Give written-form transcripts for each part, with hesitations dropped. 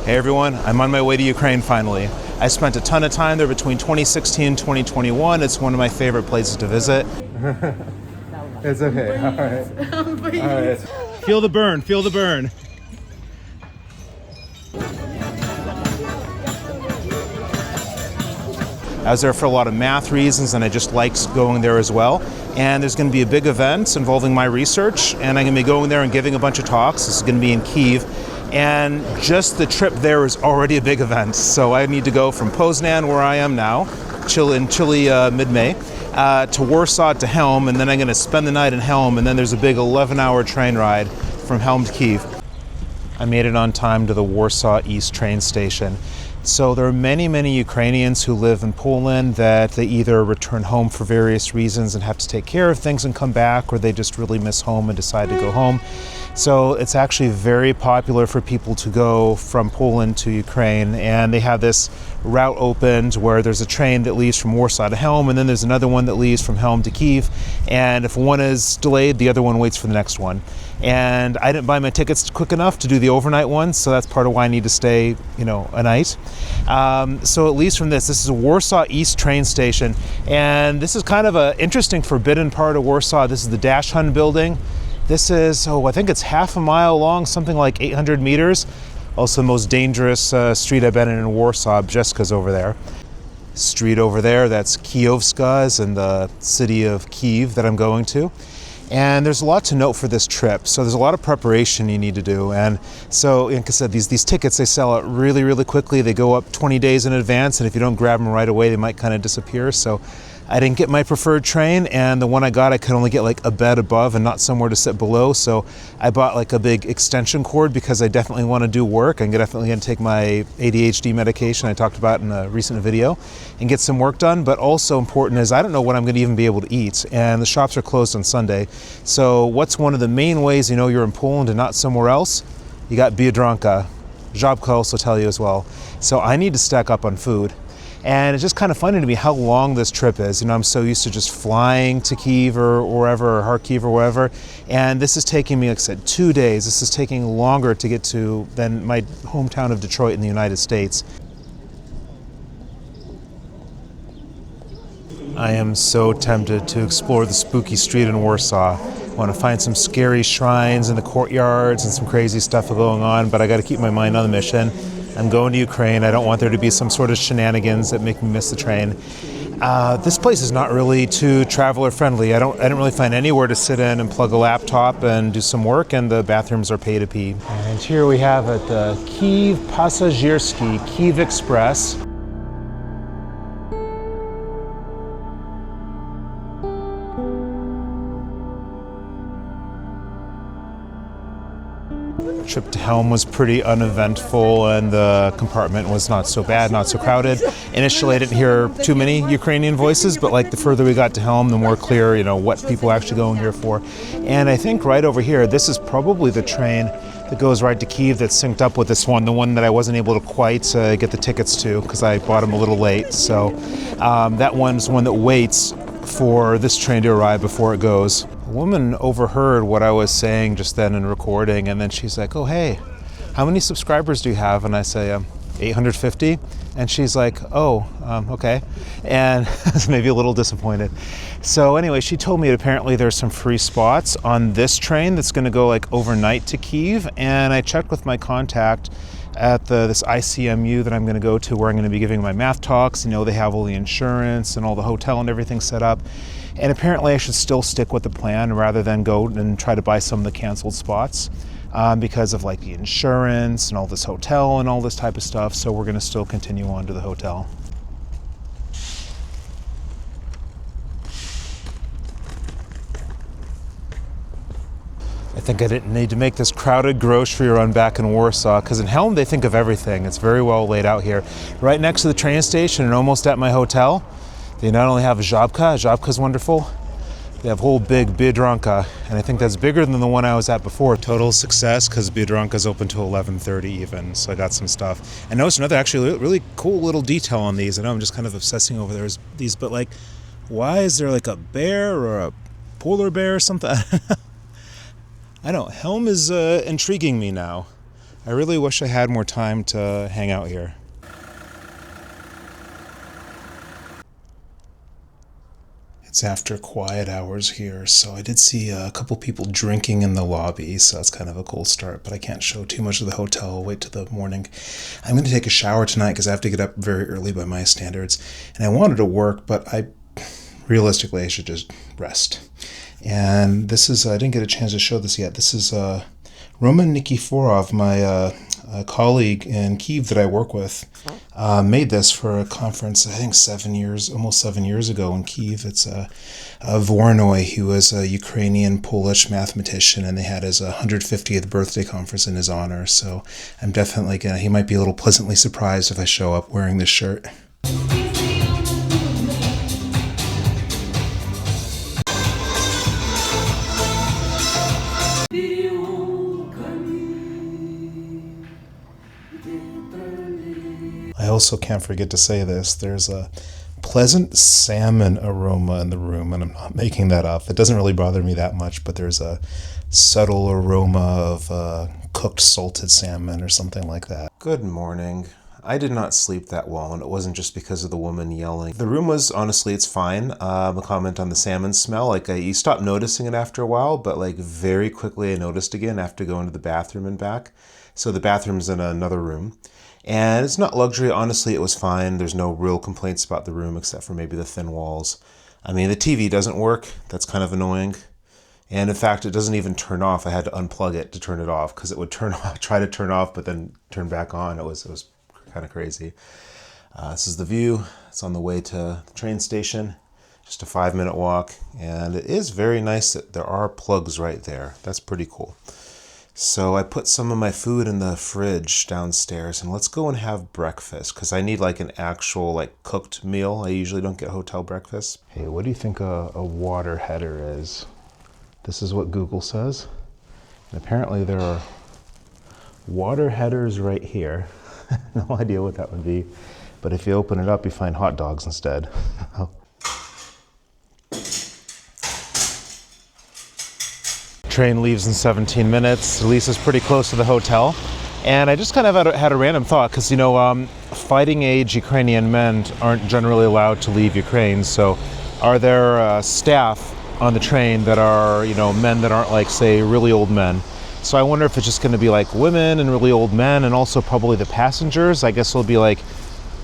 Hey everyone, I'm on my way to Ukraine finally. I spent a ton of time there between 2016 and 2021. It's one of my favorite places to visit. It's okay, all right. All right. Feel the burn, feel the burn. I was there for a lot of math reasons, and I just liked going there as well. And there's going to be a big event involving my research, and I'm going to be going there and giving a bunch of talks. This is going to be in Kyiv. And just the trip there is already a big event. So I need to go from Poznan, where I am now, in Chile mid-May, to Warsaw to Helm, and then I'm going to spend the night in Helm, and then there's a big 11-hour train ride from Helm to Kyiv. I made it on time to the Warsaw East train station. So there are many, many Ukrainians who live in Poland that they either return home for various reasons and have to take care of things and come back, or they just really miss home and decide to go home. So it's actually very popular for people to go from Poland to Ukraine, and they have this route opened where there's a train that leaves from Warsaw to Helm, and then there's another one that leaves from Helm to Kyiv, and if one is delayed, the other one waits for the next one. And I didn't buy my tickets quick enough to do the overnight one, so that's part of why I need to stay, a night. So it leaves from this is a Warsaw East train station, and this is kind of an interesting forbidden part of Warsaw. This is the Dachshund building. This is, I think it's half a mile long, something like 800 meters. Also the most dangerous street I've been in Warsaw. Bjeska's over there. Street over there, that's Kijowska's in the city of Kyiv that I'm going to. And there's a lot to note for this trip. So there's a lot of preparation you need to do. And so, like I said, these tickets, they sell out really, really quickly. They go up 20 days in advance, and if you don't grab them right away, they might kind of disappear. So I didn't get my preferred train, and the one I got, I could only get like a bed above and not somewhere to sit below. So I bought like a big extension cord because I definitely want to do work. I'm definitely going to take my ADHD medication I talked about in a recent video and get some work done. But also important is I don't know what I'm going to even be able to eat, and the shops are closed on Sunday. So what's one of the main ways you know you're in Poland and not somewhere else? You got Biedronka. Żabka also tell you as well. So I need to stack up on food. And it's just kind of funny to me how long this trip is. I'm so used to just flying to Kyiv or wherever, or Kharkiv or wherever. And this is taking me, like I said, 2 days. This is taking longer to get to than my hometown of Detroit in the United States. I am so tempted to explore the spooky street in Warsaw. I want to find some scary shrines in the courtyards and some crazy stuff going on, but I got to keep my mind on the mission. I'm going to Ukraine. I don't want there to be some sort of shenanigans that make me miss the train. This place is not really too traveler friendly. I didn't really find anywhere to sit in and plug a laptop and do some work, and the bathrooms are pay to pee. And here we have it, the Kyiv Passażerski, Kyiv Express. The trip to Helm was pretty uneventful, and the compartment was not so bad, not so crowded. Initially I didn't hear too many Ukrainian voices, but like the further we got to Helm, the more clear, what people are actually going here for. And I think right over here, this is probably the train that goes right to Kyiv that's synced up with this one, the one that I wasn't able to quite get the tickets to because I bought them a little late. So that one's one that waits for this train to arrive before it goes. A woman overheard what I was saying just then in recording, and then she's like, "Oh, hey, how many subscribers do you have?" And I say, 850. And she's like, "Oh, okay." And I was maybe a little disappointed. So anyway, she told me that apparently there's some free spots on this train that's going to go like overnight to Kyiv. And I checked with my contact at this ICMU that I'm going to go to, where I'm going to be giving my math talks. They have all the insurance and all the hotel and everything set up. And apparently I should still stick with the plan rather than go and try to buy some of the canceled spots because of like the insurance and all this hotel and all this type of stuff. So we're going to still continue on to the hotel. I think I didn't need to make this crowded grocery run back in Warsaw, because in Helm they think of everything. It's very well laid out here. Right next to the train station and almost at my hotel, they not only have a Żabka's wonderful, they have a whole big Biedronka, and I think that's bigger than the one I was at before. Total success, because Biedronka's open till 11:30 even, so I got some stuff. I noticed another actually really cool little detail on these. I know I'm just kind of obsessing over these, but like, why is there like a bear or a polar bear or something? I don't know. Helm is intriguing me now. I really wish I had more time to hang out here. It's after quiet hours here, so I did see a couple people drinking in the lobby, so that's kind of a cool start, but I can't show too much of the hotel. I'll wait till the morning. I'm going to take a shower tonight because I have to get up very early by my standards, and I wanted to work, but realistically I should just rest. And this is, I didn't get a chance to show this yet, this is Roman Nikiforov, my colleague in Kyiv that I work with, made this for a conference, I think almost 7 years ago in Kyiv. It's Voronoi. He was a Ukrainian Polish mathematician, and they had his 150th birthday conference in his honor. So I'm definitely he might be a little pleasantly surprised if I show up wearing this shirt. I also can't forget to say this. There's a pleasant salmon aroma in the room, and I'm not making that up. It doesn't really bother me that much, but there's a subtle aroma of cooked salted salmon or something like that. Good morning. I did not sleep that well, and it wasn't just because of the woman yelling. The room was, honestly, it's fine. A comment on the salmon smell, you stop noticing it after a while, but very quickly I noticed again after going to the bathroom and back. So the bathroom's in another room. And it's not luxury, honestly, it was fine. There's no real complaints about the room except for maybe the thin walls. I mean, the TV doesn't work. That's kind of annoying. And in fact, it doesn't even turn off. I had to unplug it to turn it off because it would try to turn off, but then turn back on. It was kind of crazy. This is the view. It's on the way to the train station. Just a 5-minute walk. And it is very nice that there are plugs right there. That's pretty cool. So I put some of my food in the fridge downstairs, and let's go and have breakfast because I need an actual cooked meal. I usually don't get hotel breakfast. Hey, what do you think a water header is? This is what Google says. And apparently there are water headers right here. No idea what that would be. But if you open it up, you find hot dogs instead. Train leaves in 17 minutes. Lisa's pretty close to the hotel. And I just kind of had a random thought because, fighting age Ukrainian men aren't generally allowed to leave Ukraine. So are there staff on the train that are, men that aren't say really old men? So I wonder if it's just going to be women and really old men, and also probably the passengers. I guess it'll be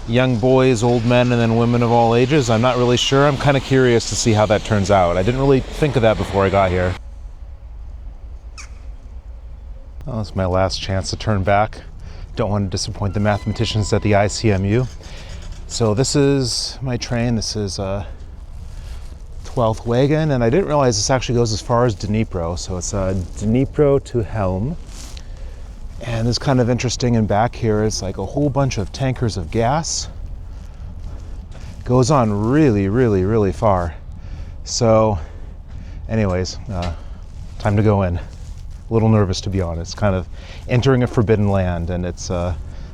young boys, old men, and then women of all ages. I'm not really sure. I'm kind of curious to see how that turns out. I didn't really think of that before I got here. Well, it's my last chance to turn back. Don't want to disappoint the mathematicians at the ICMU. So this is my train. This is 12th wagon, and I didn't realize this actually goes as far as Dnipro. So it's Dnipro to Helm. And it's kind of interesting, in back here it's a whole bunch of tankers of gas. Goes on really, really, really far. So anyways, time to go in. A little nervous, to be honest, kind of entering a forbidden land, and it's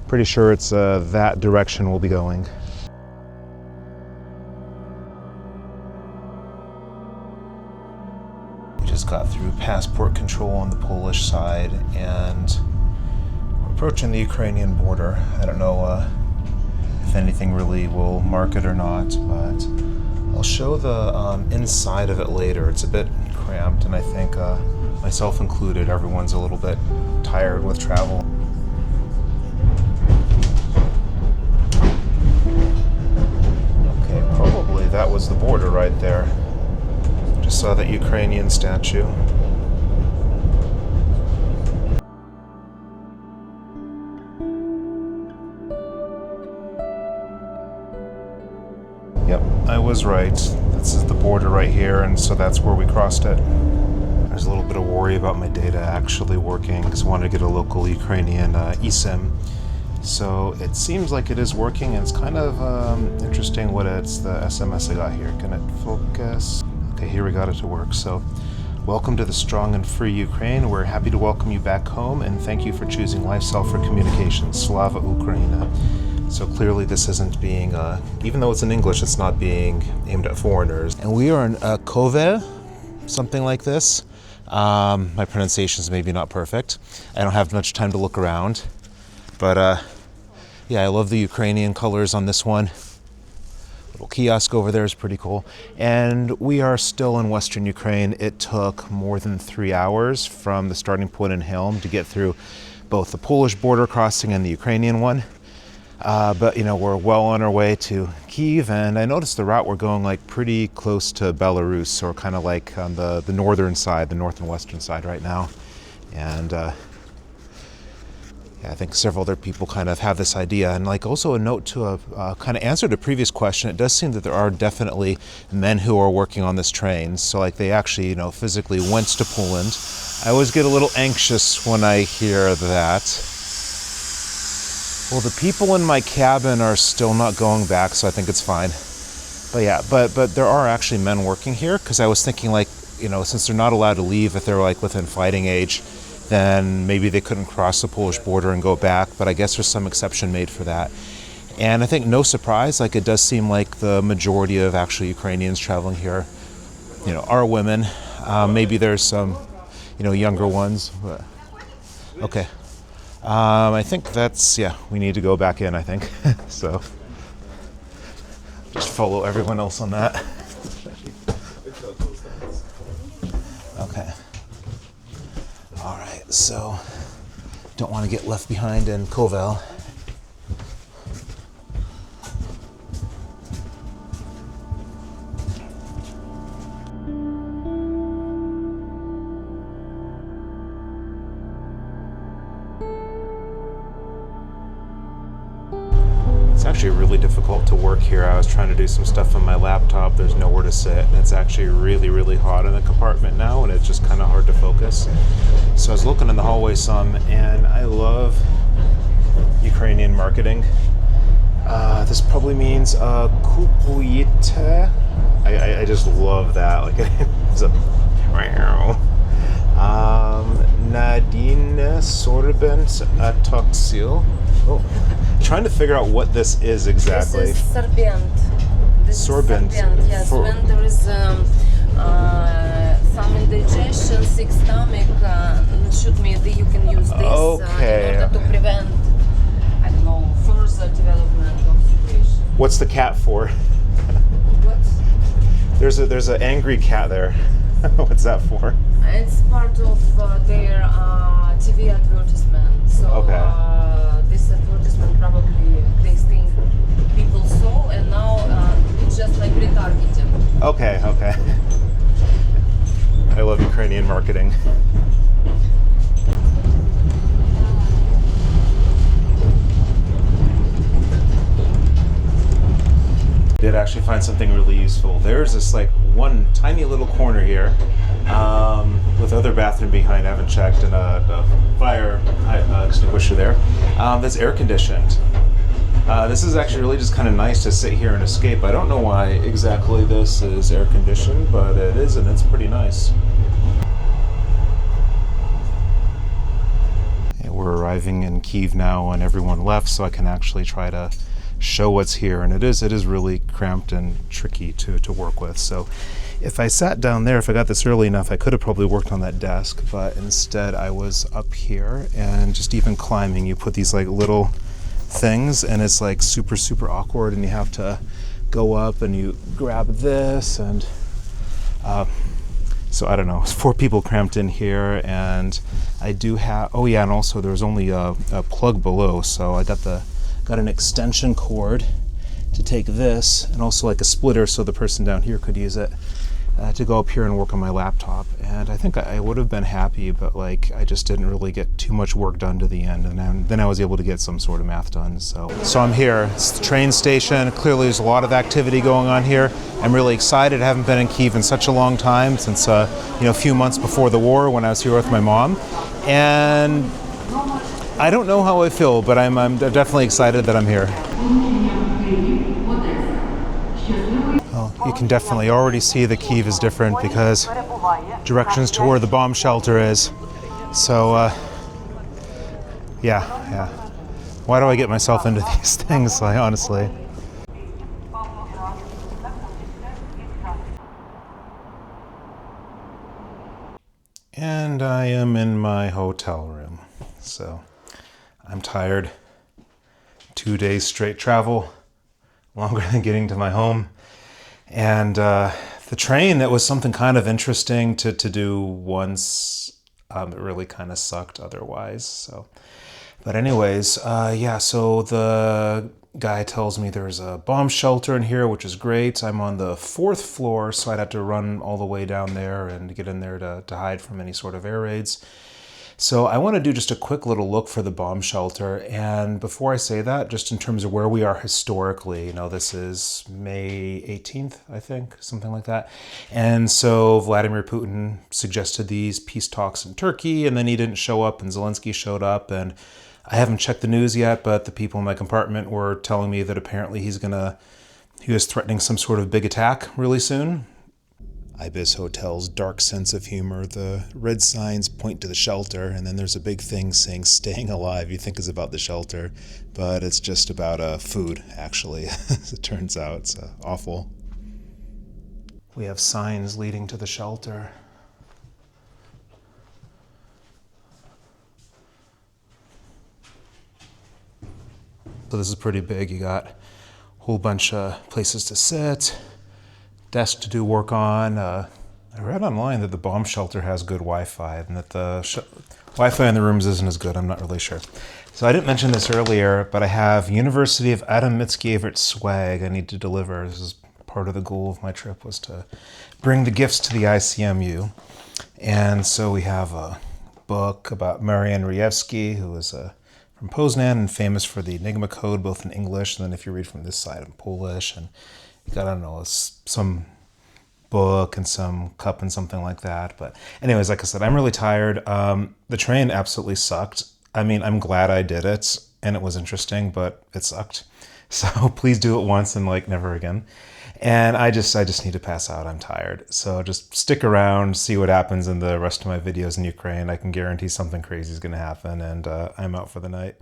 pretty sure it's that direction we'll be going. We just got through passport control on the Polish side, and we're approaching the Ukrainian border. I don't know if anything really will mark it or not, but I'll show the inside of it later. It's a bit cramped, and I think myself included, everyone's a little bit tired with travel. Okay, probably that was the border right there. Just saw that Ukrainian statue. Yep, I was right. This is the border right here, and so that's where we crossed it. There's a little bit of worry about my data actually working because I wanted to get a local Ukrainian eSIM. So it seems like it is working, and it's kind of interesting what it's the SMS I got here. Can it focus? Okay, here we got it to work. So welcome to the strong and free Ukraine. We're happy to welcome you back home, and thank you for choosing Lifestyle for Communication. Slava Ukraina. So clearly this isn't being, even though it's in English, it's not being aimed at foreigners. And we are in Kovel, something like this. My pronunciation is maybe not perfect. I don't have much time to look around. But yeah, I love the Ukrainian colors on this one. Little kiosk over there is pretty cool. And we are still in Western Ukraine. It took more than 3 hours from the starting point in Helm to get through both the Polish border crossing and the Ukrainian one. But you know, we're well on our way to Kyiv, and I noticed the route we're going like pretty close to Belarus, or kind of like on the northern side, the north and western side right now. And yeah, I think several other people kind of have this idea. And like also a note to a kind of answer to a previous question, it does seem that there are definitely men who are working on this train. So like they actually, you know, physically went to Poland. I always get a little anxious when I hear that. Well, the people in my cabin are still not going back, so I think it's fine. But yeah, but there are actually men working here, because I was thinking like, you know, since they're not allowed to leave if they're like within fighting age, then maybe they couldn't cross the Polish border and go back, but I guess there's some exception made for that. And I think no surprise, like it does seem like the majority of actual Ukrainians traveling here, you know, are women. Maybe there's some, you know, younger ones, but okay. I think that's, yeah, we need to go back in, I think. So just follow everyone else on that. Okay. All right, so don't want to get left behind in Kovel. It's actually really difficult to work here. I was trying to do some stuff on my laptop. There's nowhere to sit, and it's actually really, really hot in the compartment now, and it's just kind of hard to focus. So I was looking in the hallway some, and I love Ukrainian marketing. This probably means kupuyte. I just love that. Like it's a Nadine Sorbent Atoksil. Oh, trying to figure out what this is exactly. This is sorbent. Sorbent. Yes, when there is some indigestion, sick stomach, should mean that you can use this in order to prevent, I don't know, further development of situation. What's the cat for? What? There's an angry cat there. What's that for? It's part of their TV advertisement. So this advertisement probably they think people saw, and now it's just like retargeting. Okay. I love Ukrainian marketing. Did actually find something really useful. There's this like one tiny little corner here with other bathroom behind, I haven't checked, and a fire extinguisher there that's air conditioned. This is actually really just kind of nice to sit here and escape. I don't know why exactly this is air conditioned, but it is, and it's pretty nice. Yeah, we're arriving in Kyiv now, and everyone left, so I can actually try to show what's here, and it is really cramped and tricky to work with. So if I sat down there, if I got this early enough, I could have probably worked on that desk, but instead I was up here, and just even climbing, you put these like little things, and it's like super awkward, and you have to go up and you grab this, and so I don't know, it's 4 people cramped in here, and I do have, oh yeah, and also there's only a plug below, so I got an extension cord to take this, and also like a splitter so the person down here could use it to go up here and work on my laptop. And I think I would have been happy, but like I just didn't really get too much work done to the end, and then I was able to get some sort of math done. So I'm here. It's the train station. Clearly there's a lot of activity going on here. I'm really excited. I haven't been in Kyiv in such a long time, since a few months before the war when I was here with my mom. And I don't know how I feel, but I'm definitely excited that I'm here. Well, you can definitely already see that Kyiv is different because directions to where the bomb shelter is. So, yeah. Why do I get myself into these things, like, honestly? I am in my hotel room. So I'm tired. 2 days straight travel, longer than getting to my home. And the train, that was something kind of interesting to do once. It really kind of sucked otherwise. So, but anyways, yeah, so the guy tells me there's a bomb shelter in here, which is great. I'm on the 4th floor, so I'd have to run all the way down there and get in there to hide from any sort of air raids. So I want to do just a quick little look for the bomb shelter. And before I say that, just in terms of where we are historically, this is May 18th, I think, something like that. And so Vladimir Putin suggested these peace talks in Turkey, and then he didn't show up, and Zelensky showed up. And I haven't checked the news yet, but the people in my compartment were telling me that apparently he was threatening some sort of big attack really soon. Ibis Hotel's dark sense of humor. The red signs point to the shelter, and then there's a big thing saying "staying alive." You think it's about the shelter, but it's just about food, actually. As it turns out, it's awful. We have signs leading to the shelter. So this is pretty big. You got a whole bunch of places to sit, desk to do work on. I read online that the bomb shelter has good Wi-Fi and that the Wi-Fi in the rooms isn't as good. I'm not really sure. So I didn't mention this earlier, but I have University of Adam Mickiewicz swag I need to deliver. This is part of the goal of my trip, was to bring the gifts to the ICMU. And so we have a book about Marian Rejewski, who is from Poznan and famous for the Enigma code, both in English, and then if you read from this side in Polish. And you got, I don't know, some book and some cup and something like that. But anyways, like I said, I'm really tired. The train absolutely sucked. I mean, I'm glad I did it, and it was interesting, but it sucked. So please do it once and never again. And I just need to pass out. I'm tired. So just stick around, see what happens in the rest of my videos in Ukraine. I can guarantee something crazy is going to happen, and I'm out for the night.